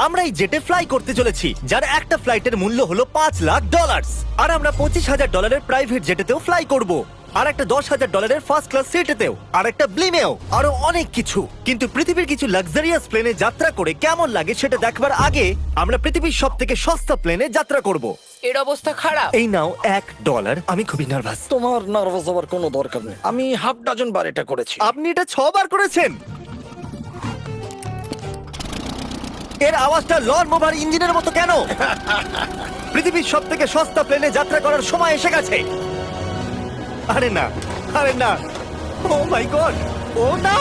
আমরা এই জেটে ফ্লাই করতে চলেছি, যার একটা ফ্লাইটের মূল্য হলো $5,00,000। আর আমরা $25,000 প্রাইভেট জেটেতেও ফ্লাই করব, আর একটা $10,000 ফার্স্ট ক্লাস সিটেতেও, আর একটা ব্লিমেও, আরো অনেক কিছু। কিন্তু পৃথিবীর কিছু লাক্সারিয়াস প্লেনে যাত্রা করে কেমন লাগে সেটা দেখবার আগে আমরা পৃথিবীর সব থেকে সস্তা প্লেনে যাত্রা করব। এর অবস্থা খারাপ। এই নাও $1। আমি খুবই নার্ভাস। তোমার নার্ভাস হওয়ার কোনো দরকার নেই, আমি হাফ ডজন বার এটা করেছি। আপনি এটা 6 বার করেছেন। এর আওয়াজটা লন মোভার ইঞ্জিনের মতো কেন? পৃথিবীর সব থেকে সস্তা প্লেনে যাত্রা করার সময় এসে গেছে। আরে না, আরে না, ও মাই গড, ও না,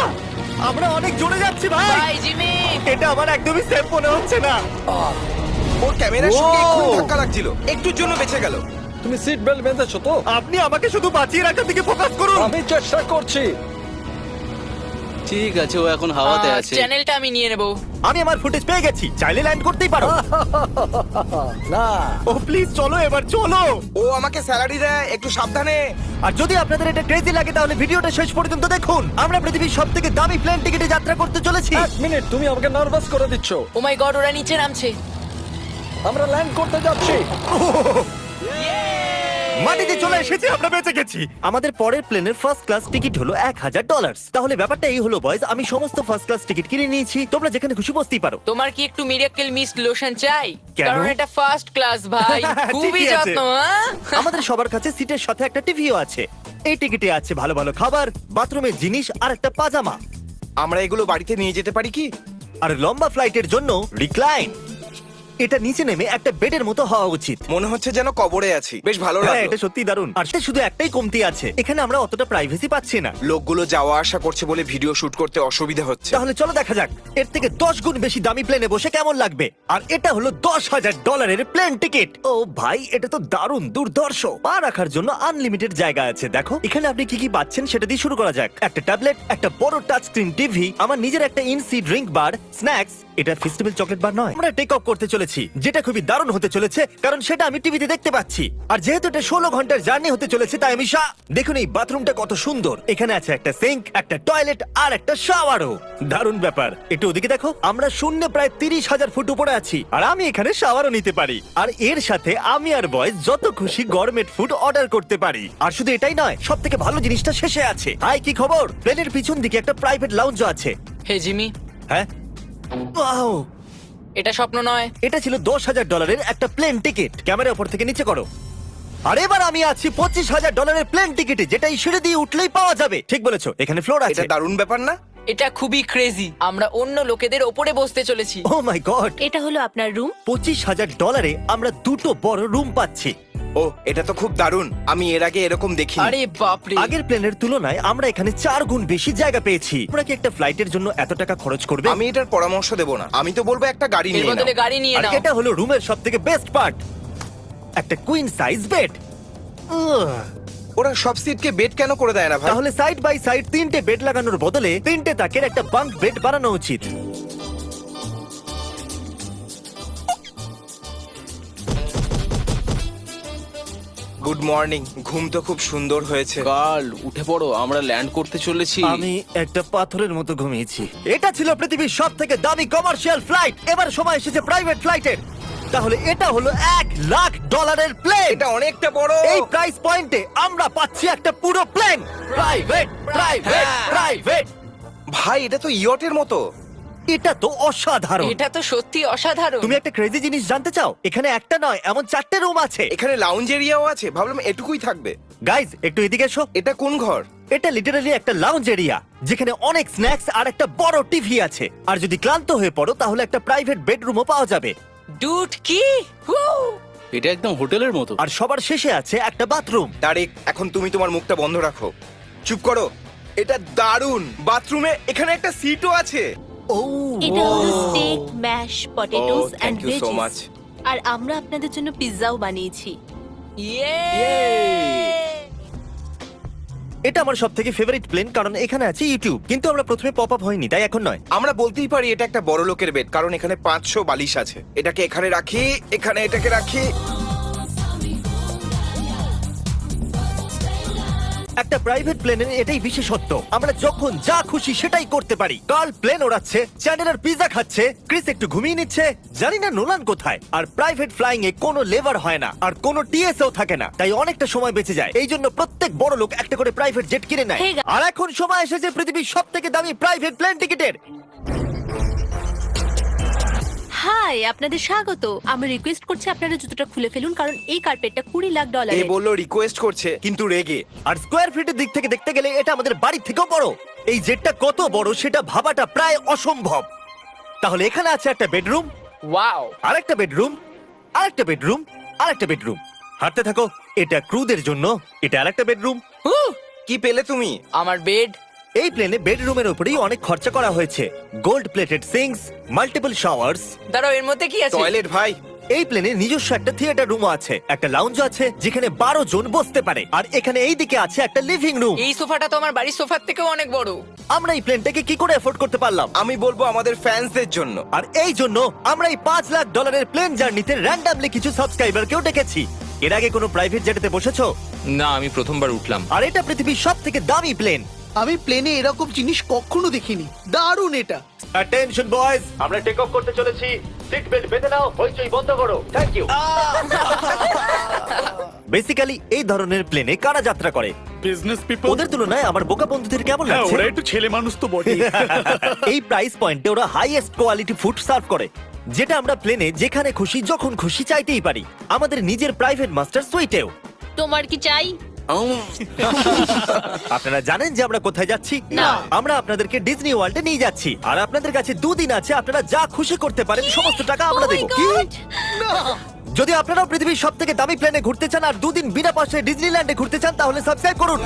আমরা অনেক জোরে যাচ্ছি ভাই। Bye Jimmy. এটা আমার একদমই সেফ মনে হচ্ছে না। ওর ক্যামেরার সঙ্গে Wow! এক্ষুনি ধাক্কা লাগছিল, একটুর জন্য বেঁচে গেল। তুমি সিট বেল্ট বেঁধেছো তো? আপনি আমাকে শুধু বাঁচিয়ে রাখার দিকে ফোকাস করুন। আমি চেষ্টা করছি। ঠিক আছে, ও এখন হাওয়াতে আছে। চ্যানেলটা আমি নিয়ে নেব। আমি আমার ফুটেজ পেয়ে গেছি, চাইলে ল্যান্ড করতেই পারো। না, ও প্লিজ চলো, এবার চলো। ও আমাকে স্যালারি দেয়, একটু সাবধানে। আর যদি আপনাদের এটা ক্রেজি লাগে তাহলে ভিডিওটা শেষ পর্যন্ত দেখুন। আমরা পৃথিবীর সব থেকে দামি প্লেন টিকিটে যাত্রা করতে চলেছি। এক মিনিট, তুমি আমাকে নার্ভাস করে দিচ্ছ। ও মাই গড, ওরা নিচে নামছে। আমরা ল্যান্ড করতে যাচ্ছি। মাটিতে চলে এসেছি, আমরা বেঁচে গেছি। আমাদের পরের প্লেনের ফার্স্ট ক্লাস টিকিট হলো $1,000। তাহলে ব্যাপারটা এই হলো বয়স, আমি সমস্ত ফার্স্ট ক্লাস টিকিট কিনে নিয়েছি, তোমরা যেখানে খুশি বসতেই পারো। তোমার কি একটু মিরাকেল মিস্ট লোশন চাই? কেন? কারণ এটা ফার্স্ট ক্লাস ভাই, খুবই ঠিকই আছে। যত্ন। হ্যাঁ? আমাদের সবার কাছে সিটের সাথে একটা টিভিও আছে। এই টিকিটে আছে ভালো ভালো খাবার, বাথরুমের জিনিস আর একটা পাজামা। আমরা এগুলো বাড়িতে নিয়ে যেতে পারি কি? আর লম্বা ফ্লাইটের জন্য রিক্লাইন। এটা নিচে নেমে একটা বেডের মতো হওয়া উচিত। মনে হচ্ছে যেন কবরে আছি, বেশ ভালো হ্যাঁ, লাগলো। এটা সত্যি দারুণ। আর সেটা শুধু একটাই কমতি আছে, এখানে আমরা অতটা প্রাইভেসি পাচ্ছি না। লোকগুলো যাওয়া আসা করছে বলে ভিডিও শুট করতে অসুবিধা হচ্ছে। তাহলে চলো দেখা যাক এর থেকে 10 গুণ বেশি দামি প্লেনে বসে কেমন লাগবে। আর এটা হলো $10,000 প্লেন টিকিট। ও ভাই, এটা তো দারুণ দুর্ধর্ষ। পা রাখার জন্য আনলিমিটেড জায়গা আছে। দেখো এখানে আপনি কি কি পাচ্ছেন সেটা দিয়ে শুরু করা যাক। একটা ট্যাবলেট, একটা বড় টাচ স্ক্রিন টিভি, আমার নিজের একটা ইনসি ড্রিঙ্ক বার, স্ন্যাক্স। এটা ফেস্টিভ্যাল চকলেট বার নয়। আমরা টেক অফ করতে চলেছি, যেটা খুবই দারুণ হতে চলেছে, কারণ সেটা আমি টিভিতে দেখতে পাচ্ছি। আর যেহেতু এটা 16 ঘন্টার জার্নি হতে চলেছে, তাই আমি দেখুন এই বাথরুমটা কত সুন্দর। এখানে আছে একটা সিঙ্ক, একটা টয়লেট আর একটা শাওয়ারও। দারুণ ব্যাপার। একটু ওদিকে দেখো, আমরা শূন্যে প্রায় 30,000 ফুট উপরে আছি, আর আমি এখানে শাওয়ারও নিতে পারি। আর এর সাথে আমি আর বয়স যত খুশি গরমেট ফুড অর্ডার করতে পারি। আর শুধু এটাই নয়, সব থেকে ভালো জিনিসটা শেষে আছে। হাই, কি খবর? প্লেনের পিছন দিকে একটা প্রাইভেট লাউঞ্জও আছে। হে জিমি, হ্যাঁ, ওয়াও, এটা স্বপ্ন নয়। এটা ছিল $10,000 একটা প্লেন টিকিট। ক্যামেরা উপর থেকে নিচে করো। আর এবার আমি আছি $25,000 প্লেন টিকিটে, যেটা এই সিঁড়ি দিয়ে উঠলেই পাওয়া যাবে। ঠিক বলেছো, এখানে ফ্লোর আছে। এটা দারুণ ব্যাপার না? এটা খুবই ক্রেজি। আমরা অন্য লোকেদের ওপরে বসতে চলেছি। ও মাই গড, এটা হলো আপনার রুম। $25,000 আমরা দুটো বড় রুম পাচ্ছি। ও, এটা তো খুব দারুণ। আমি এর আগে এরকম দেখিনি। আরে বাপরে। আগের প্লেনের তুলনায় আমরা এখানে 4 গুণ বেশি জায়গা পেয়েছি। তোমরা কি একটা ফ্লাইটের জন্য এত টাকা খরচ করবে? আমি এটার পরামর্শ দেব না, আমি তো বলবো একটা গাড়ি এর নিয়ে বদলে নাও। গাড়ি নিয়ে আর নাও। এটা হলো রুমের সবথেকে বেস্ট পার্ট, একটা কুইন সাইজ বেড। ওরা সব সিটকে বেড কেন করে দেয় না ভাই? তাহলে সাইড বাই সাইড 3টে বেড লাগানোর বদলে 3টে তাকের একটা বাঙ্ক বেড বানানো উচিত। Good morning. ঘুম তো খুব সুন্দর হয়েছে। কাল উঠে পড়ো, আমরা ল্যান্ড করতে চলেছি। আমি একটা পাথরের মতো ঘুমিয়েছি। এটা ছিল পৃথিবীর সব থেকে দামি কমার্শিয়াল ফ্লাইট। এবার সময় এসেছে প্রাইভেট ফ্লাইটের। তাহলে এটা হলো $1,00,000 প্লেন। এটা অনেকটা বড়। এই প্রাইস পয়েন্টে আমরা পাচ্ছি একটা পুরো প্লেন। প্রাইভেট, প্রাইভেট, হ্যাঁ। প্রাইভেট। ভাই, এটা তো ইয়টের মতো। এটা তো অসাধারণ। এটা তো সত্যি অসাধারণ। তুমি একটা ক্রেজি জিনিস জানতে চাও? এখানে একটা নয়, এমন 4টে রুম আছে। এখানে লাউঞ্জ এরিয়াও আছে, ভাবলাম এটুকুই থাকবে। গাইজ, একটু এদিকে এসো। এটা কোন ঘর? এটা লিটারালি একটা লাউঞ্জ এরিয়া, যেখানে অনেক স্ন্যাক্স আর একটা বড় টিভি আছে। আর যদি ক্লান্ত হয়ে পড়ো তাহলে একটা প্রাইভেট বেডরুমও পাওয়া যাবে। ডুড কি? Woo! এটা একদম হোটেলের মতো। আর সবার শেষে আছে একটা বাথরুম। তারিক, এখন তুমি তোমার মুখটা বন্ধ রাখো। চুপ করো। এটা দারুণ। বাথরুমে এখানে একটা সিটও আছে। ও, এটা হলো steak, mash, potatoes Oh, thank and you so much. Veggies. আর আমরা আপনাদের জন্য পিৎজাও বানিয়েছি। Yay! এটা আমার সব থেকে ফেভারিট প্লেন, কারণ এখানে আছে ইউটিউব। কিন্তু আমরা প্রথমে পপ আপ হয়নি, তাই এখন নয়। আমরা বলতেই পারি এটা একটা বড় লোকের বেড, কারণ এখানে 500 বালিশ আছে। এটাকে এখানে রাখি, এখানে এটাকে রাখি। একটা প্রাইভেট প্লেনের এটাই বিশেষত্ব, আমরা যখন যা খুশি সেটাই করতে পারি। কার্ল প্লেন ওড়াচ্ছে, চ্যান্ডেলার পিৎজা খাচ্ছে, ক্রিস একটু ঘুমিয়ে নিচ্ছে, জানি না নোলান কোথায়। আর প্রাইভেট ফ্লাইং এ কোনো লেবার হয় না আর কোনো টিএসও থাকে না, তাই অনেকটা সময় বেঁচে যায়। এই জন্য প্রত্যেক বড় লোক একটা করে প্রাইভেট জেট কিনে নেয়। Hey guys. আর এখন সময় এসেছে পৃথিবীর সবথেকে দামি প্রাইভেট প্লেন টিকিটের। হাই, আপনাদের স্বাগত। আমি রিকোয়েস্ট করছি আপনারা জুতোটা খুলে ফেলুন, কারণ এই কার্পেটটা $20 লাখ। এ বললো রিকোয়েস্ট করছে কিন্তু রেগে। আর স্কোয়ার ফিটের দিক থেকে দেখতে গেলে এটা আমাদের বাড়ির থেকেও বড়। এই জেটটা কত বড় সেটা ভাবাটা প্রায় অসম্ভব। তাহলে এখানে আছে একটা বেডরুম, ওয়াও, আরেকটা বেডরুম, আরেকটা বেডরুম, আরেকটা বেডরুম। হাঁটতে থাকো, এটা ক্রুদের জন্য, এটা আরেকটা বেডরুম। কি পেলে তুমি? আমার বেড। এই প্লেনে বেডরুমের উপরেই অনেক খরচা করা হয়েছে। Gold plated syncs, multiple showers. দাঁড়াও, এর মধ্যে কি আছে? টয়লেট ভাই। এই প্লেনে নিজস্ব একটা থিয়েটার রুমও আছে, একটা লাউঞ্জ আছে যেখানে 12 জন বসতে পারে, আর এখানে এই দিকে আছে একটা লিভিং রুম। এই সোফাটা তো আমার বাড়ির সোফার থেকেও অনেক বড়। আমরা এই প্লেনটাকে কি করে এফোর্ড করতে পারলাম? আমি বলবো আমাদের ফ্যান্সদের জন্য। আর এই জন্য আমরা এই $5 লাখ প্লেন জার্নিতে র্যান্ডমলি কিছু সাবস্ক্রাইবারকেও ডেকেছি। এর আগে কোনো প্রাইভেট জেটেতে বসেছো? না, আমি প্রথমবার উঠলাম। আর এটা পৃথিবীর সব থেকে দামি প্লেন। আমি প্লেনে এরকম জিনিস কখনো দেখিনি। দারুণ এটা। অ্যাটেনশন বয়েজ, আমরা টেক অফ করতে চলেছি। সিট বেল্ট বেঁধে নাও, হইচই বন্ধ করো। Thank you. বেসিক্যালি এই ধরনের প্লেনে কারা যাত্রা করে? Business people. ওদের তুলনায় আমার বোকা বন্ধুদের কেমন হ্যাঁ, লাগছে? ওরা একটু ছেলে মানুষ তো বটে। এই প্রাইস পয়েন্টে ওরা হাইয়েস্ট কোয়ালিটি ফুড সার্ভ করে, যেটা আমরা প্লেনে যেখানে খুশি যখন খুশি চাইতেই পারি। আমাদের নিজের প্রাইভেট মাস্টার সুইটেও। তোমার কি চাই? আপনারা জানেন যে আমরা কোথায় যাচ্ছি? না। আমরা আপনাদেরকে ডিজনি ওয়ার্ল্ডে নিয়ে যাচ্ছি, আর আপনাদের কাছে 2 দিন আছে। আপনারা যা খুশি করতে পারেন, সমস্ত টাকা আমরা Oh my দেবো। God! যদি আপনারাও পৃথিবীর সব থেকে দামি প্লেনে ঘুরতে চান আর 2 দিন বিনা পয়সায় ডিজনিল্যান্ডে ঘুরতে চান, তাহলে সাবস্ক্রাইব করুন।